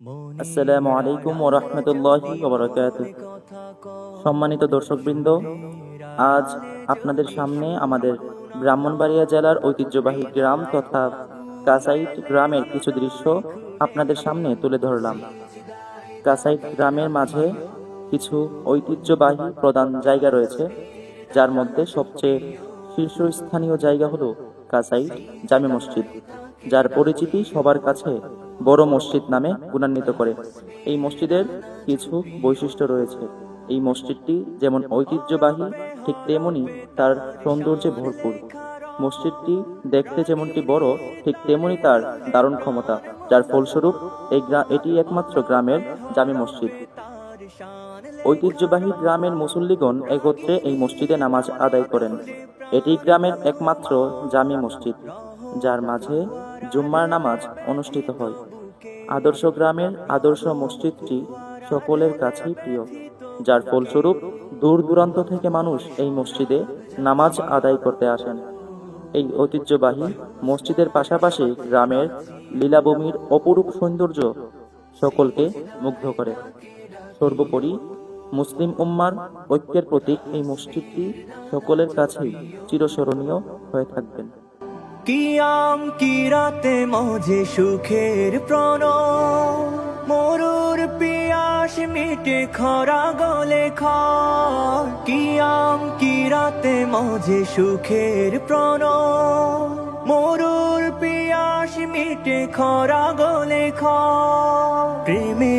আসসালামু আলাইকুম ওয়া রাহমাতুল্লাহি ওয়া বারাকাতুহু। সম্মানিত দর্শকবৃন্দ, আজ আপনাদের সামনে আমাদের ব্রাহ্মণবাড়িয়া জেলার ঐতিহ্যবাহী গ্রাম তথা কাসাইট গ্রামের কিছু দৃশ্য আপনাদের সামনে তুলে ধরলাম। কাসাইট গ্রামের মাঝে কিছু ঐতিহ্যবাহী প্রধান জায়গা রয়েছে, যার মধ্যে সবচেয়ে শীর্ষস্থানীয় জায়গা হলো কাসাইট জামে মসজিদ, যার পরিচিতি সবার কাছে বড় মসজিদ নামে গুণান্বিত করে। এই মসজিদের কিছু বৈশিষ্ট্য রয়েছে। এই মসজিদটি যেমন ঐতিহ্যবাহী, ঠিক তেমনি তার সৌন্দর্যে ভরপুর। মসজিদটি দেখতে যেমনটি বড়, ঠিক তেমনি তার দারুণ ক্ষমতা, যার ফলস্বরূপ এটি একমাত্র গ্রামের জামে মসজিদ। ঐতিহ্যবাহী গ্রামের মুসল্লিগণ একত্রে এই মসজিদে নামাজ আদায় করেন। এটি গ্রামের একমাত্র জামে মসজিদ, যার মাঝে জুম্মার নামাজ অনুষ্ঠিত হয়। আদর্শ গ্রামের আদর্শ মসজিদটি সকলের কাছেই প্রিয়, যার ফলস্বরূপ দূর দূরান্ত থেকে মানুষ এই মসজিদে নামাজ আদায় করতে আসেন। এই ঐতিহ্যবাহী মসজিদের পাশাপাশি গ্রামের লীলাভূমির অপরূপ সৌন্দর্য সকলকে মুগ্ধ করে। সর্বোপরি মুসলিম উম্মার ঐক্যের প্রতীক এই মসজিদটি সকলের কাছেই চিরস্মরণীয় হয়ে থাকবেন। কিয়াম কিরাতে মজে সুখের প্রণব, মরুর পিয়াস মিটে খরা গলে খর। কিয়াম কিরাতে মজে সুখের প্রণব, মরুর পিয়াস মিটে খরা গলে খর। প্রেমে